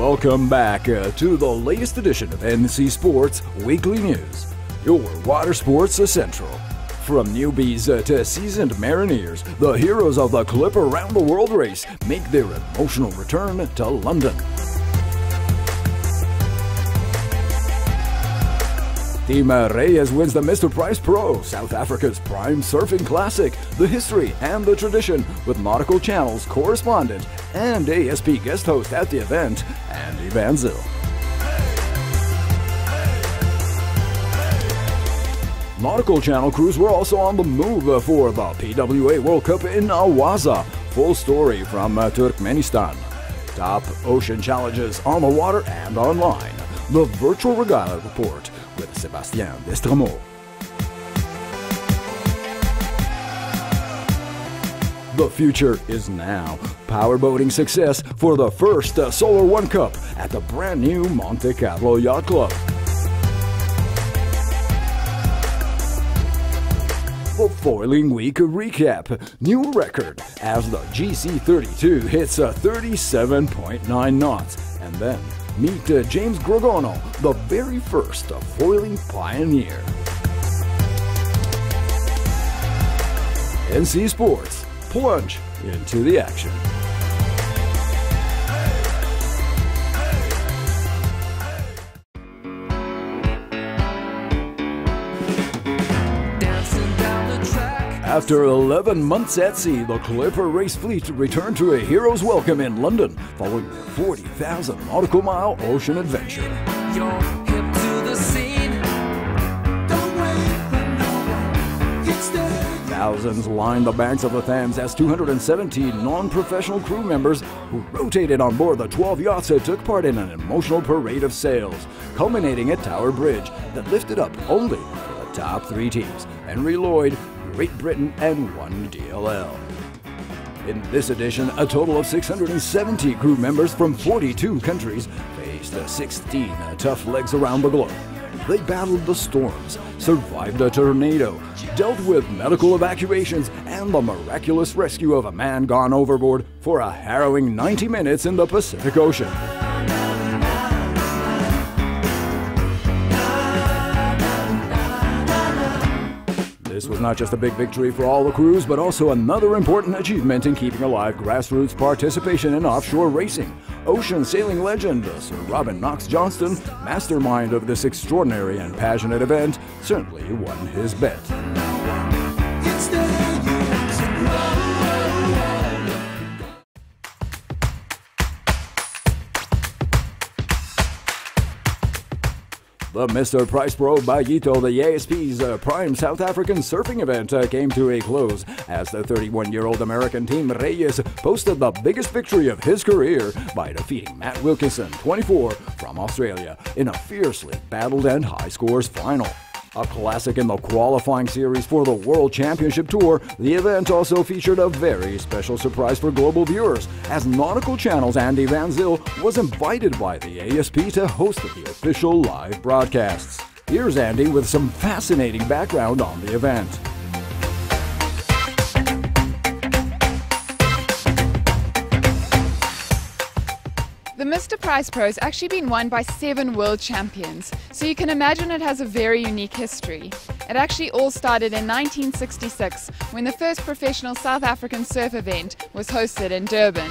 Welcome back to the latest edition of NC Sports Weekly News, your water sports essential. From newbies to seasoned mariners, the heroes of the Clip Around the World race make their emotional return to London. Team Reyes wins the Mr.Price Pro, South Africa's prime surfing classic, the history and the tradition, with Nautical Channel's correspondent and ASP guest host at the event, Andi Van Zyl. Nautical Channel crews were also on the move for the PWA World Cup in Awaza. Full story from Turkmenistan. Top ocean challenges on the water and online. The Virtual Regatta report with Sebastien Destremau. The future is now. Powerboating success for the first Solar One Cup at the brand new Monte Carlo Yacht Club. The Foiling Week recap. New record as the GC32 hits 37.9 knots. And then meet James Grogono, the very first foiling pioneer. NC Sports, plunge into the action. After 11 months at sea, the Clipper race fleet returned to a hero's welcome in London following their 40,000 nautical mile ocean adventure. Thousands lined the banks of the Thames as 217 non-professional crew members who rotated on board the 12 yachts took part in an emotional parade of sails, culminating at Tower Bridge that lifted up only for the top three teams: Henry Lloyd, Great Britain, and one DLL. In this edition, a total of 670 crew members from 42 countries faced 16 tough legs around the globe. They battled the storms, survived a tornado, dealt with medical evacuations, and the miraculous rescue of a man gone overboard for a harrowing 90 minutes in the Pacific Ocean. This was not just a big victory for all the crews, but also another important achievement in keeping alive grassroots participation in offshore racing. Ocean sailing legend Sir Robin Knox Johnston, mastermind of this extraordinary and passionate event, certainly won his bet. The Mr.Price Pro Baguito, the ASP's prime South African surfing event, came to a close as the 31-year-old American team Reyes posted the biggest victory of his career by defeating Matt Wilkinson, 24, from Australia, in a fiercely battled and high-scores final. A classic in the qualifying series for the World Championship Tour, the event also featured a very special surprise for global viewers, as Nautical Channel's Andi Van Zyl was invited by the ASP to host the official live broadcasts. Here's Andi with some fascinating background on the event. The Mr.Price Pro has actually been won by 7 world champions, so you can imagine it has a very unique history. It actually all started in 1966 when the first professional South African surf event was hosted in Durban.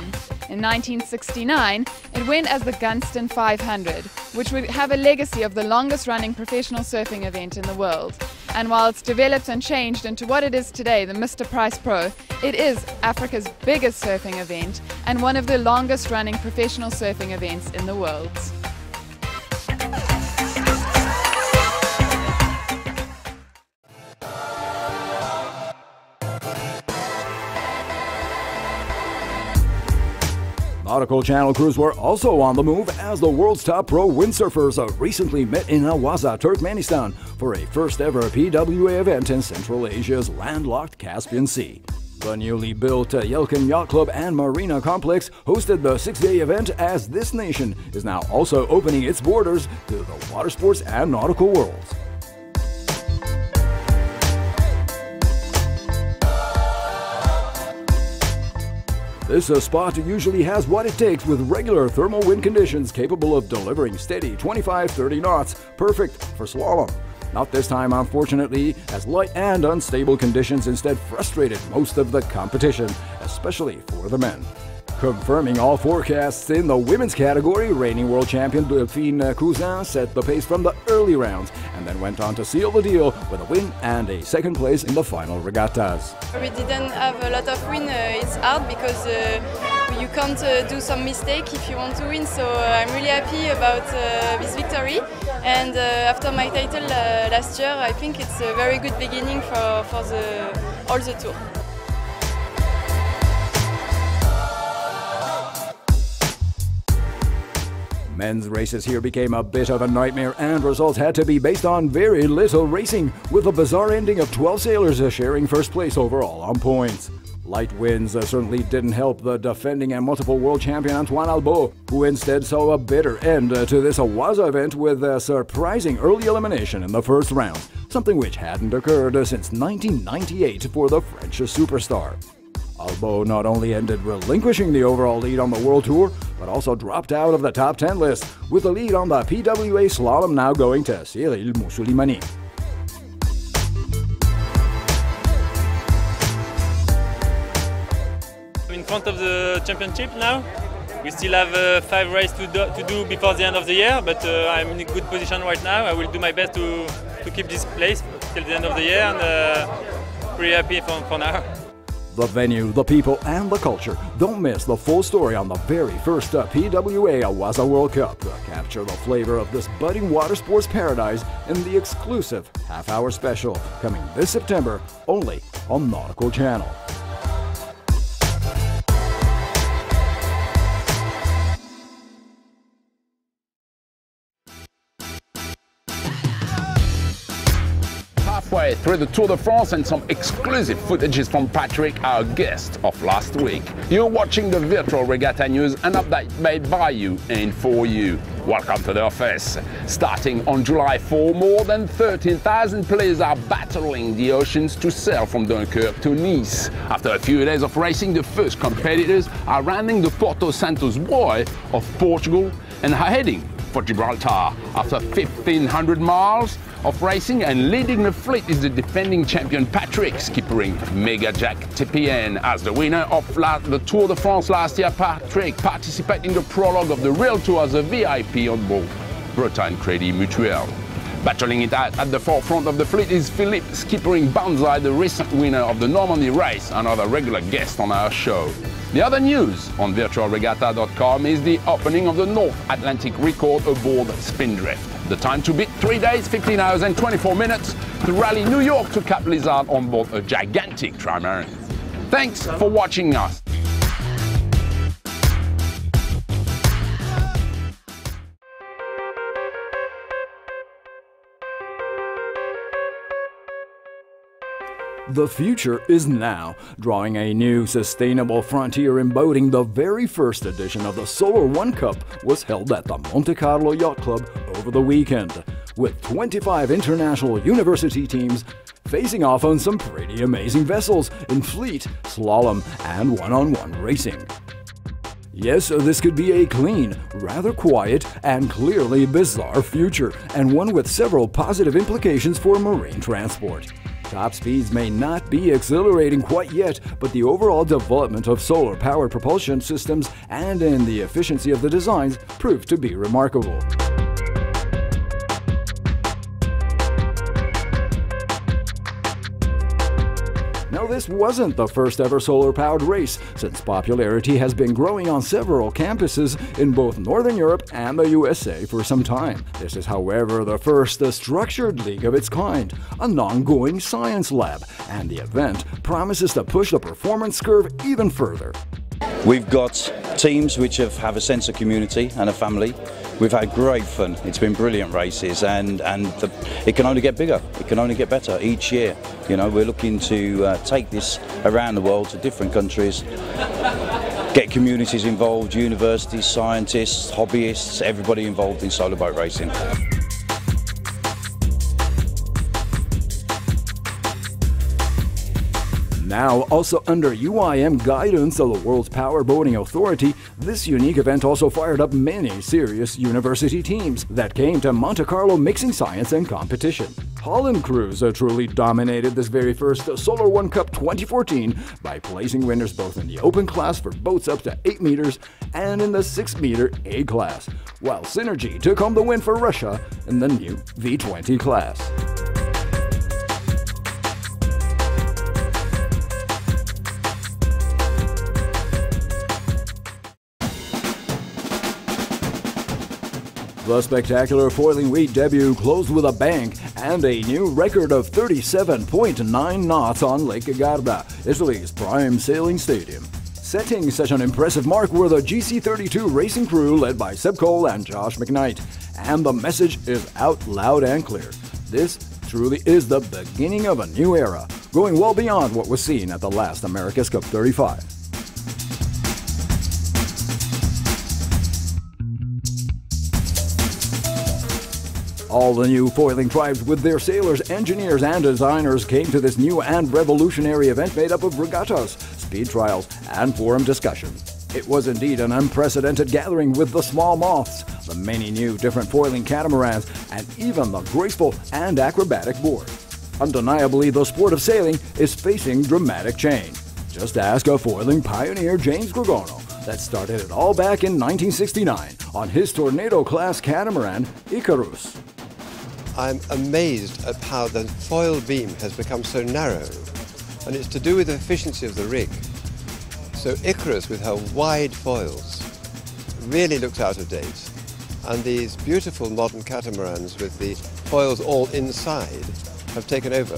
In 1969, it went as the Gunston 500, which would have a legacy of the longest running professional surfing event in the world. And while it's developed and changed into what it is today, the Mr.Price Pro, it is Africa's biggest surfing event and one of the longest running professional surfing events in the world. Nautical Channel crews were also on the move as the world's top pro windsurfers recently met in Awaza, Turkmenistan for a first-ever PWA event in Central Asia's landlocked Caspian Sea. The newly built Yelkin Yacht Club and Marina Complex hosted the 6-day event, as this nation is now also opening its borders to the water sports and nautical worlds. This spot usually has what it takes with regular thermal wind conditions capable of delivering steady 25-30 knots, perfect for slalom. Not this time, unfortunately, as light and unstable conditions instead frustrated most of the competition, especially for the men. Confirming all forecasts in the women's category, reigning world champion Delphine Cousin set the pace from the early rounds and then went on to seal the deal with a win and a second place in the final regattas. We didn't have a lot of win. It's hard because you can't do some mistake if you want to win. So I'm really happy about this victory. And after my title last year, I think it's a very good beginning for all the tour. Men's races here became a bit of a nightmare and results had to be based on very little racing, with a bizarre ending of 12 sailors sharing first place overall on points. Light winds certainly didn't help the defending and multiple world champion Antoine Albo, who instead saw a bitter end to this Awaza event with a surprising early elimination in the first round, something which hadn't occurred since 1998 for the French superstar. Albo not only ended relinquishing the overall lead on the World Tour, but also dropped out of the top 10 list, with the lead on the PWA slalom now going to Cyril Moussolimani. I'm in front of the championship now. We still have 5 races to do before the end of the year, but I'm in a good position right now. I will do my best to keep this place till the end of the year, and pretty happy for now. The venue, the people, and the culture. Don't miss the full story on the very first PWA Awaza World Cup. Capture the flavor of this budding water sports paradise in the exclusive half-hour special coming this September only on Nautical Channel. Halfway through the Tour de France and some exclusive footages from Patrick, our guest of last week. You're watching the Virtual Regatta news, an update made by you and for you. Welcome to the office. Starting on July 4, more than 13,000 players are battling the oceans to sail from Dunkirk to Nice. After a few days of racing, the first competitors are rounding the Porto Santos buoy of Portugal and are heading for Gibraltar. After 1,500 miles of racing and leading the fleet is the defending champion Patrick, skippering Mega Jack Tepien. As the winner of the Tour de France last year, Patrick participated in the prologue of the Real Tour as a VIP on board Bretagne Crédit Mutuel. Battling it out at the forefront of the fleet is Philippe, skippering Banzai, the recent winner of the Normandy race, another regular guest on our show. The other news on virtualregatta.com is the opening of the North Atlantic record aboard Spindrift. The time to beat 3 days, 15 hours and 24 minutes to rally New York to Cap Lizard on board a gigantic trimaran. Thanks for watching us. The future is now, drawing a new sustainable frontier embodying the very first edition of the Solar One Cup was held at the Monte Carlo Yacht Club over the weekend, with 25 international university teams facing off on some pretty amazing vessels in fleet, slalom, and one-on-one racing. Yes, this could be a clean, rather quiet, and clearly bizarre future, and one with several positive implications for marine transport. Top speeds may not be exhilarating quite yet, but the overall development of solar-powered propulsion systems and in the efficiency of the designs proved to be remarkable. Now, this wasn't the first ever solar-powered race, since popularity has been growing on several campuses in both Northern Europe and the USA for some time. This is, however, the first structured league of its kind, an ongoing science lab, and the event promises to push the performance curve even further. We've got teams which have a sense of community and a family. We've had great fun. It's been brilliant races, and it can only get bigger. It can only get better each year. You know, we're looking to take this around the world to different countries, get communities involved, universities, scientists, hobbyists, everybody involved in solar boat racing. Now, also under UIM guidance of the World's Power Boating Authority, this unique event also fired up many serious university teams that came to Monte Carlo mixing science and competition. Holland crews truly dominated this very first Solar One Cup 2014 by placing winners both in the open class for boats up to 8 meters and in the 6-meter A class, while Synergy took home the win for Russia in the new V20 class. The spectacular foiling week debut closed with a bang and a new record of 37.9 knots on Lake Garda, Italy's prime sailing stadium. Setting such an impressive mark were the GC32 racing crew led by Seb Cole and Josh McKnight. And the message is out loud and clear. This truly is the beginning of a new era, going well beyond what was seen at the last America's Cup 35. All the new foiling tribes with their sailors, engineers, and designers came to this new and revolutionary event made up of regattas, speed trials, and forum discussions. It was indeed an unprecedented gathering with the small moths, the many new different foiling catamarans, and even the graceful and acrobatic board. Undeniably, the sport of sailing is facing dramatic change. Just ask a foiling pioneer, James Grogono, that started it all back in 1969 on his Tornado-class catamaran, Icarus. I'm amazed at how the foil beam has become so narrow, and it's to do with the efficiency of the rig. So Icarus, with her wide foils, really looks out of date, and these beautiful modern catamarans with the foils all inside have taken over.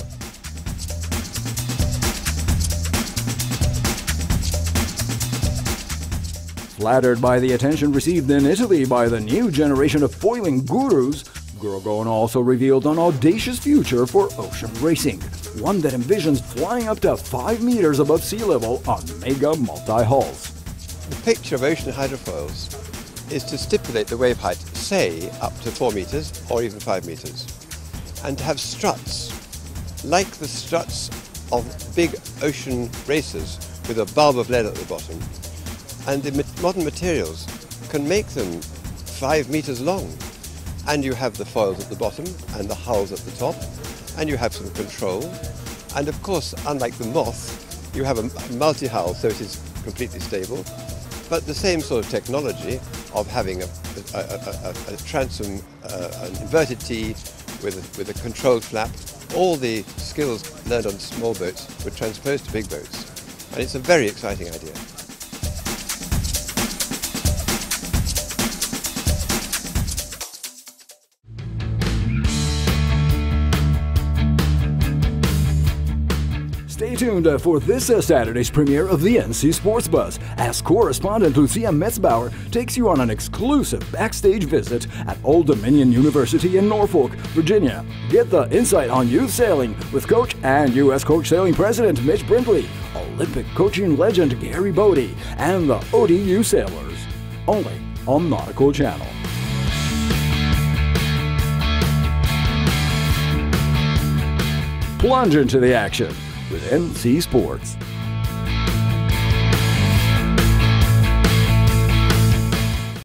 Flattered by the attention received in Italy by the new generation of foiling gurus, Grogono also revealed an audacious future for ocean racing, one that envisions flying up to 5 meters above sea level on mega multi-hulls. The picture of ocean hydrofoils is to stipulate the wave height, say, up to 4 meters or even 5 meters, and to have struts, like the struts of big ocean racers with a bulb of lead at the bottom. And the modern materials can make them 5 meters long. And you have the foils at the bottom and the hulls at the top, and you have some control. And of course, unlike the moth, you have a multi-hull, so it is completely stable. But the same sort of technology of having a transom, an inverted T with a controlled flap, all the skills learned on small boats were transposed to big boats. And it's a very exciting idea. Stay tuned for this Saturday's premiere of the NC Sports Buzz, as correspondent Lucia Metzbauer takes you on an exclusive backstage visit at Old Dominion University in Norfolk, Virginia. Get the insight on youth sailing with coach and U.S. Coach Sailing President Mitch Brindley, Olympic coaching legend Gary Bodie, and the ODU sailors. Only on Nautical Channel. Plunge into the action with NC Sports.